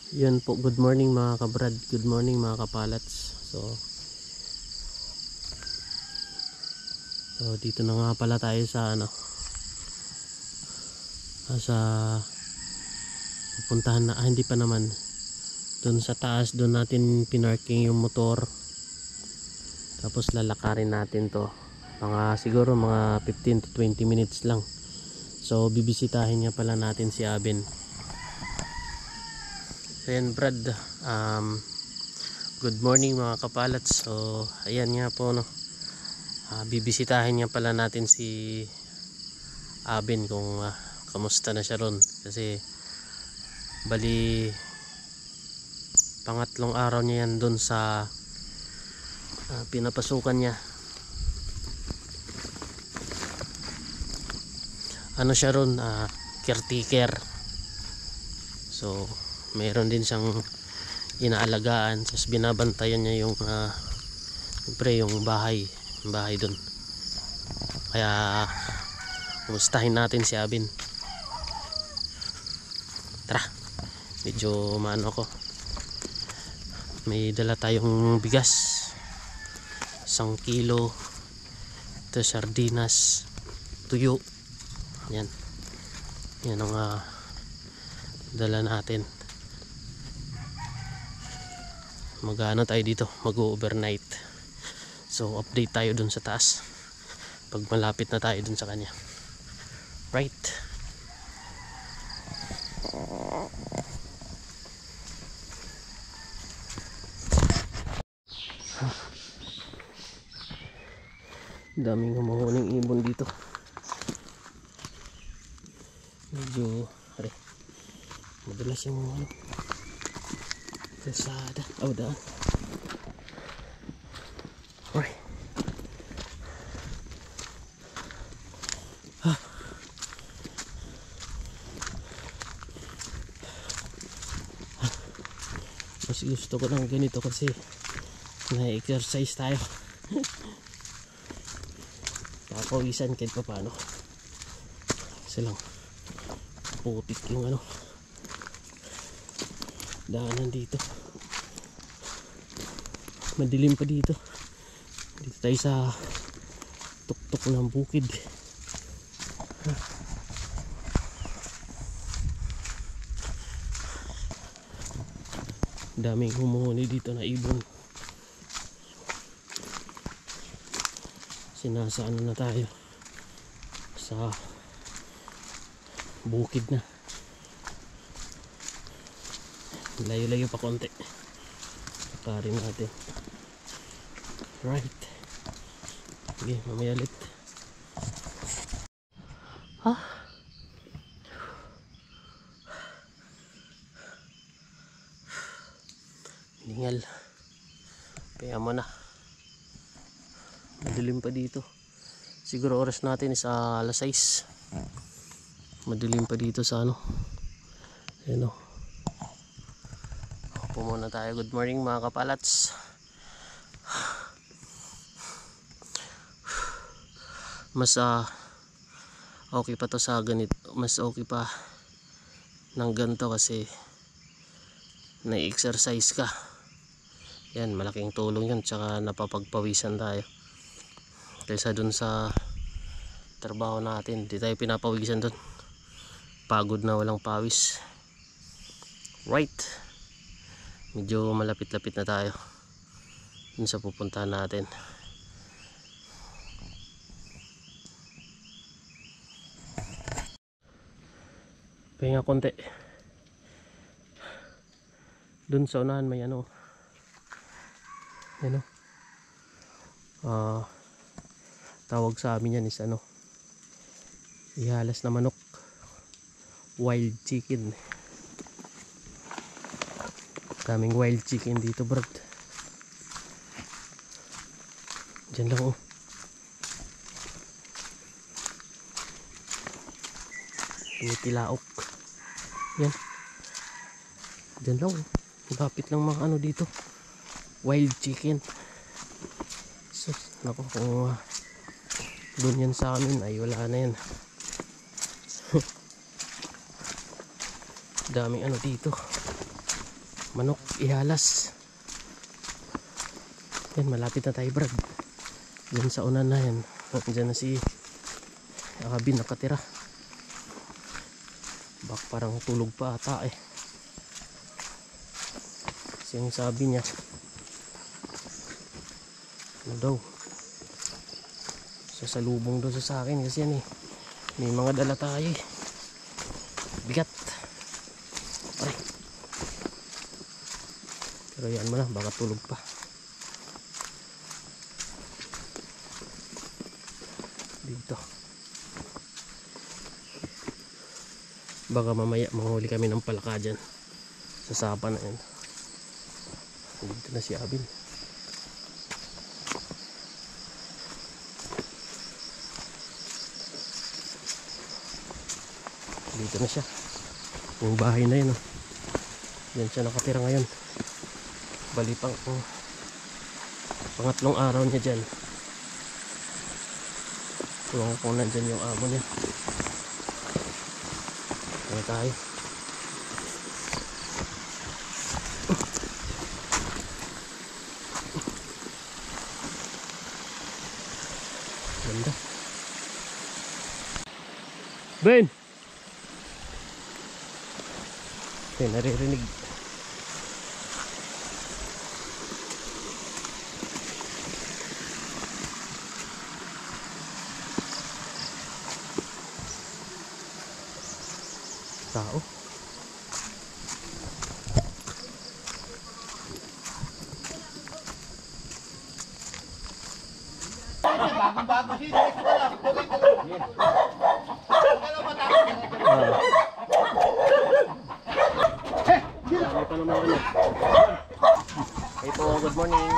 Yun po, good morning mga kabrad, good morning mga kapalats. So dito na nga pala tayo sa sa pupuntahan na, hindi pa naman, doon sa taas, doon natin pinarking yung motor, tapos lalakarin natin to siguro mga 15 to 20 minutes lang. So bibisitahin niya pala natin si Abin. So yan Brad, good morning mga kapalats. So ayan nga po bibisitahin niya pala natin si Abin kung kamusta na siya ron, kasi bali pangatlong araw niya yan doon sa pinapasukan niya. Ano siya ron, caretaker. So meron din siyang inaalagaan, tapos binabantayan niya yung siyempre yung bahay doon. Kaya kumustahin natin si Abin. Tara, medyo maano ako, may dala tayong bigas 1 kilo, ito sardinas, tuyo, yan ang dala natin. Mag-ano tayo dito, mag-overnight. So update tayo dun sa taas pag malapit na tayo dun sa kanya. Right, daming humuhuning ibon dito. Medyo madalas yung kalsada, daan. Alright. Mas gusto ko ng ganito kasi na-exercise tayo. Papawisan kahit pa paano. Kasi lang putik yung daanan dito. Madilim pa dito. Dito tayo sa tuktok ng bukid. Daming humuhuni dito na ibon. Sinasaan na tayo sa bukid na. Layo-layo pa konti. Pakarin natin. Right. Okay, mamaya ulit. Lingal. Kaya mo na. Madilim pa dito. Siguro oras natin is alas 6. Madilim pa dito sa Ayan Upo muna tayo. Good morning mga kapalats. Mas okay pa to sa ganito. Mas okay pa ng ganito kasi na-exercise ka. Yan, malaking tulong yun. Tsaka napapagpawisan tayo kaysa dun sa trabaho natin. Di tayo pinapawisan dun, pagod na walang pawis. Right, medyo malapit-lapit na tayo dun sa pupuntahan natin. Pahinga konti. Dun sa unahan may tawag sa amin yan is ihalas na manok, wild chicken. Daming wild chicken dito bro. Diyan lang Tinilaok. Yan, diyan lang lapit lang mga dito, wild chicken. So naku, kung doon yan sa amin ay wala na yan. Daming dito. manok ihalas. Yan, malapit na tayo Brad. Diyan sa unan na yan. Diyan na si Abin nakatira. Bak parang tulog pa ata eh. Kasi yung sabi niya ano daw, sasalubong daw sa akin kasi yan eh. May mga dala tayo eh. Bigat. Aray. Pero yan mo na, baka tulog pa. Dito. Baka mamaya manghuli kami ng palaka dyan. Sa sapa na yan. Dito na si Abin. Dito na siya. Yung bahay na yun. Diyan siya nakatira ngayon. Bali pang pangatlong araw niya dyan. Tuwang kung nandyan yung amo niya. Ano tayo? Ganda. Ben! Okay, naririnig. Tao. Bago-bago siya. Hey po, good morning.